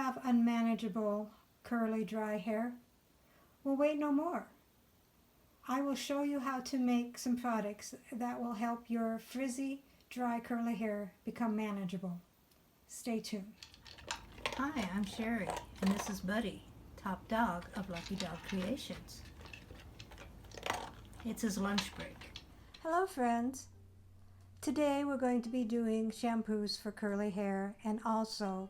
have unmanageable, curly, dry hair? Well, wait no more. I will show you how to make some products that will help your frizzy, dry, curly hair become manageable. Stay tuned. Hi, I'm Sherry, and this is Buddy, top dog of Lucky Dog Creations. It's his lunch break. Hello, friends. Today we're going to be doing shampoos for curly hair and also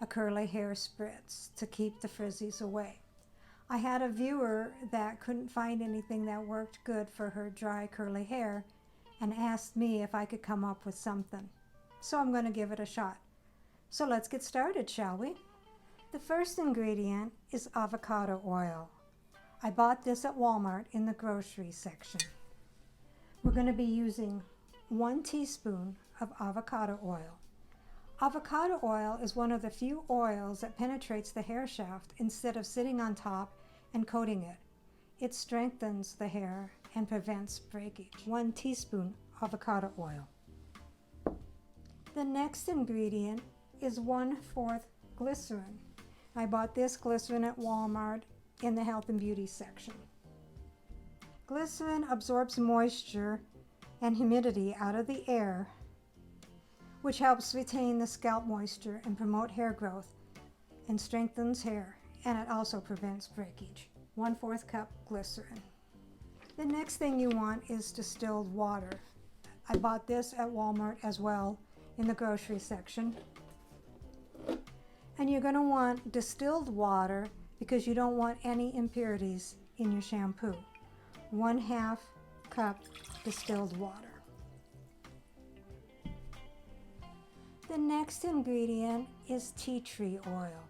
a curly hair spritz to keep the frizzies away. I had a viewer that couldn't find anything that worked good for her dry curly hair and asked me if I could come up with something. So I'm going to give it a shot. So let's get started, shall we? The first ingredient is avocado oil. I bought this at Walmart in the grocery section. We're going to be using 1 teaspoon of avocado oil. Avocado oil is one of the few oils that penetrates the hair shaft instead of sitting on top and coating it. It strengthens the hair and prevents breakage. 1 teaspoon avocado oil. The next ingredient is 1/4 glycerin. I bought this glycerin at Walmart in the health and beauty section. Glycerin absorbs moisture and humidity out of the air, which helps retain the scalp moisture and promote hair growth and strengthens hair, and it also prevents breakage. 1/4 cup glycerin. The next thing you want is distilled water. I bought this at Walmart as well in the grocery section. And you're going to want distilled water because you don't want any impurities in your shampoo. 1/2 cup distilled water. The next ingredient is tea tree oil.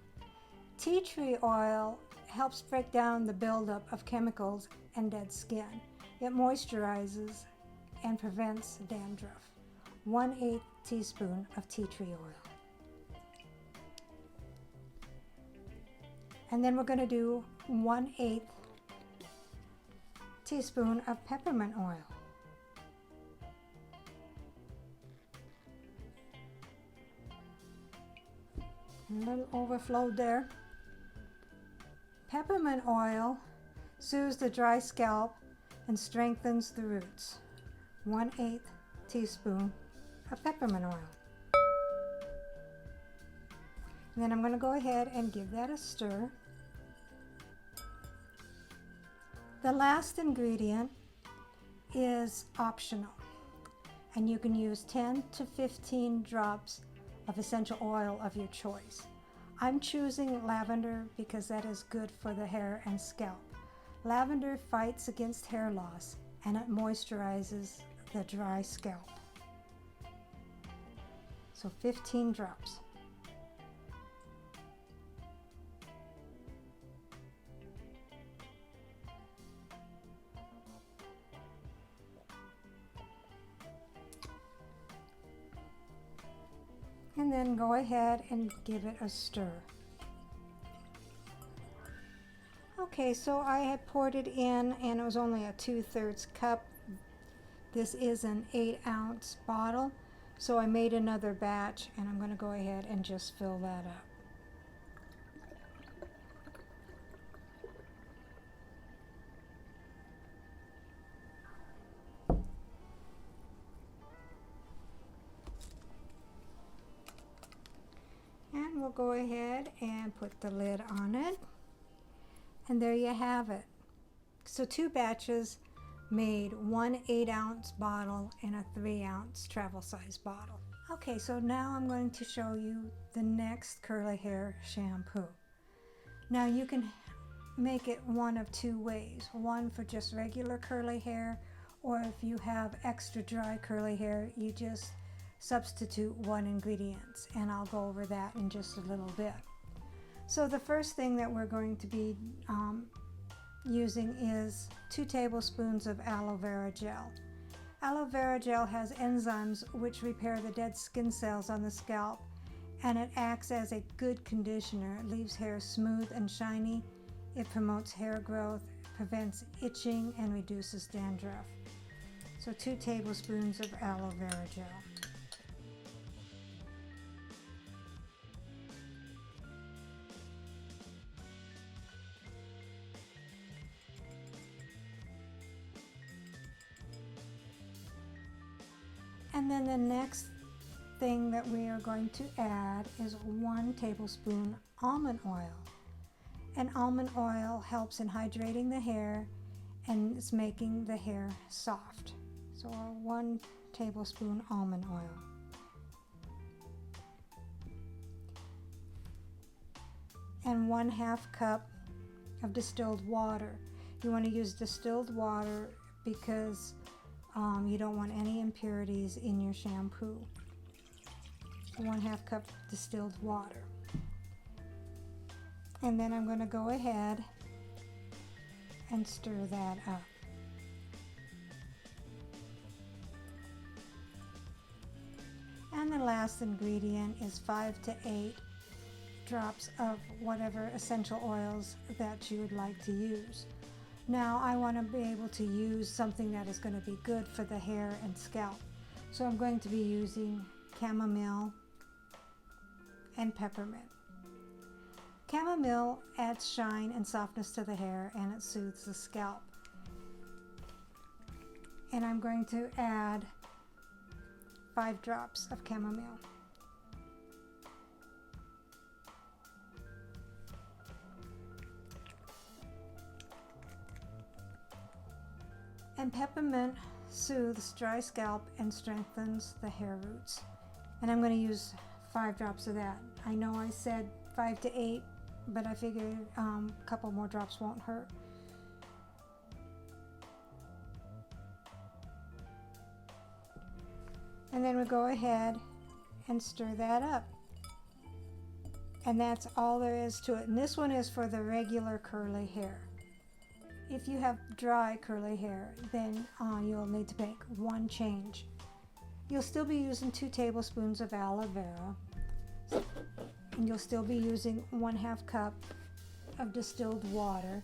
Tea tree oil helps break down the buildup of chemicals and dead skin. It moisturizes and prevents dandruff. 1/8 teaspoon of tea tree oil. And then we're going to do 1/8 teaspoon of peppermint oil. A little overflow there. Peppermint oil soothes the dry scalp and strengthens the roots. 1/8 teaspoon of peppermint oil. And then I'm going to go ahead and give that a stir. The last ingredient is optional, and you can use 10 to 15 drops of essential oil of your choice. I'm choosing lavender because that is good for the hair and scalp. Lavender fights against hair loss and it moisturizes the dry scalp. So 15 drops. And then go ahead and give it a stir. Okay, so I had poured it in and it was only a 2/3 cup. This is an 8-ounce bottle, so I made another batch and I'm going to go ahead and just fill that up. And we'll go ahead and put the lid on it. And there you have it. So 2 batches made 1 8-ounce bottle and a 3-ounce travel size bottle. Okay, so now I'm going to show you the next curly hair shampoo. Now you can make it one of 2 ways. One for just regular curly hair, or if you have extra dry curly hair, you just substitute 1 ingredient, and I'll go over that in just a little bit. So the first thing that we're going to be using is 2 tablespoons of aloe vera gel. Aloe vera gel has enzymes which repair the dead skin cells on the scalp, and it acts as a good conditioner. It leaves hair smooth and shiny. It promotes hair growth, prevents itching, and reduces dandruff. So 2 tablespoons of aloe vera gel. And then the next thing that we are going to add is 1 tablespoon almond oil. And almond oil helps in hydrating the hair and it's making the hair soft. So 1 tablespoon almond oil. And 1/2 cup of distilled water. You want to use distilled water because you don't want any impurities in your shampoo. 1/2 cup distilled water. And then I'm going to go ahead and stir that up. And the last ingredient is 5 to 8 drops of whatever essential oils that you would like to use. Now I want to be able to use something that is going to be good for the hair and scalp. So I'm going to be using chamomile and peppermint. Chamomile adds shine and softness to the hair and it soothes the scalp. And I'm going to add 5 drops of chamomile. And peppermint soothes dry scalp and strengthens the hair roots. And I'm going to use 5 drops of that. I know I said 5 to 8, but I figured a couple more drops won't hurt. And then we go ahead and stir that up. And that's all there is to it. And this one is for the regular curly hair. If you have dry curly hair, then you'll need to make 1 change. You'll still be using 2 tablespoons of aloe vera. And you'll still be using 1/2 cup of distilled water.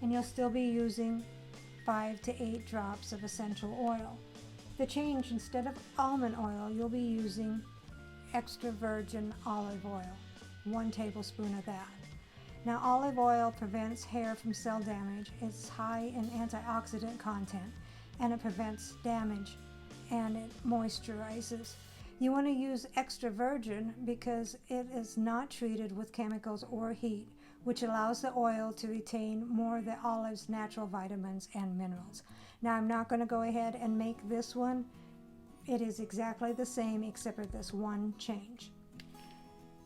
And you'll still be using 5 to 8 drops of essential oil. The change, instead of almond oil, you'll be using extra virgin olive oil, 1 tablespoon of that. Now, olive oil prevents hair from cell damage. It's high in antioxidant content and it prevents damage and it moisturizes. You want to use extra virgin because it is not treated with chemicals or heat, which allows the oil to retain more of the olive's natural vitamins and minerals. Now, I'm not going to go ahead and make this one. It is exactly the same except for this 1 change.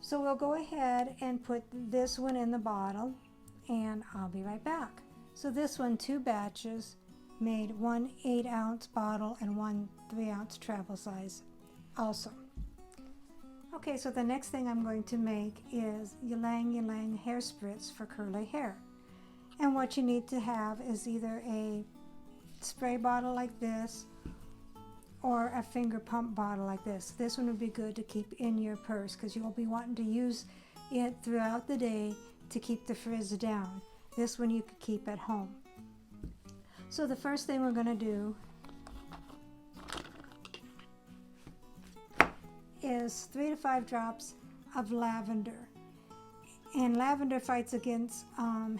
So we'll go ahead and put this one in the bottle and I'll be right back. So this one, 2 batches, made 1 8-ounce bottle and 1 3-ounce travel size also. Okay, so the next thing I'm going to make is ylang ylang hair spritz for curly hair. And what you need to have is either a spray bottle like this or a finger pump bottle like this. This one would be good to keep in your purse because you'll be wanting to use it throughout the day to keep the frizz down. This one you could keep at home. So the first thing we're going to do is 3 to 5 drops of lavender. And lavender fights against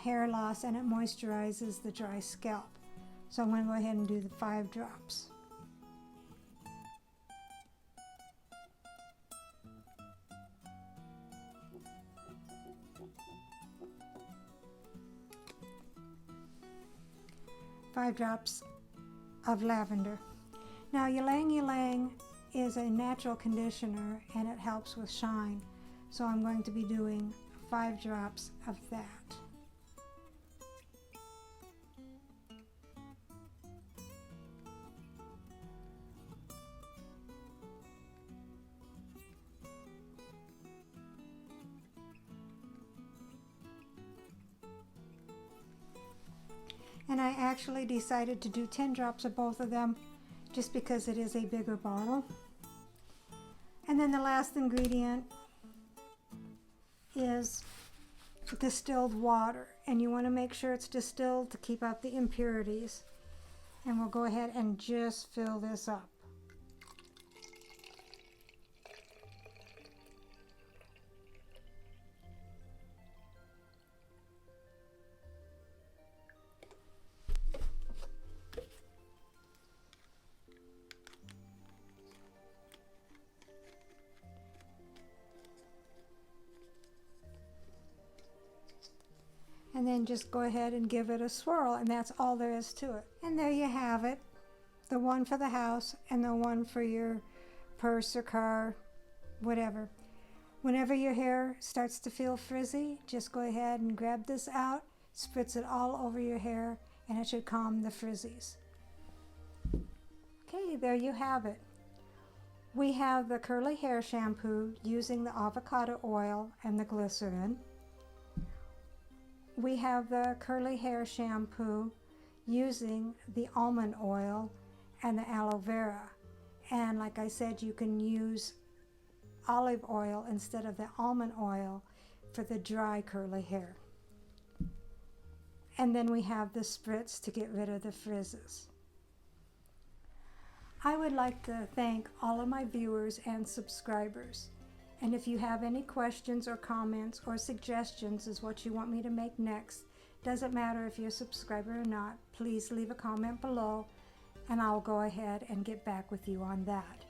hair loss and it moisturizes the dry scalp. So I'm going to go ahead and do the 5 drops. Five drops of lavender. Now, ylang ylang is a natural conditioner and it helps with shine. So I'm going to be doing 5 drops of that. And I actually decided to do 10 drops of both of them just because it is a bigger bottle. And then the last ingredient is distilled water. And you want to make sure it's distilled to keep out the impurities. And we'll go ahead and just fill this up. And then just go ahead and give it a swirl, and that's all there is to it. And there you have it, the one for the house and the one for your purse or car, whatever. Whenever your hair starts to feel frizzy, just go ahead and grab this out, spritz it all over your hair, and it should calm the frizzies. Okay, there you have it. We have the curly hair shampoo using the avocado oil and the glycerin. We have the curly hair shampoo using the almond oil and the aloe vera. And like I said, you can use olive oil instead of the almond oil for the dry curly hair. And then we have the spritz to get rid of the frizzes. I would like to thank all of my viewers and subscribers. And if you have any questions or comments or suggestions as what you want me to make next, doesn't matter if you're a subscriber or not, please leave a comment below and I'll go ahead and get back with you on that.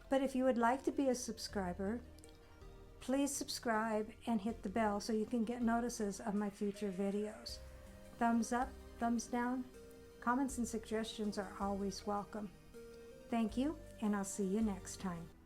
But if you would like to be a subscriber, please subscribe and hit the bell so you can get notices of my future videos. Thumbs up, thumbs down, comments and suggestions are always welcome. Thank you, and I'll see you next time.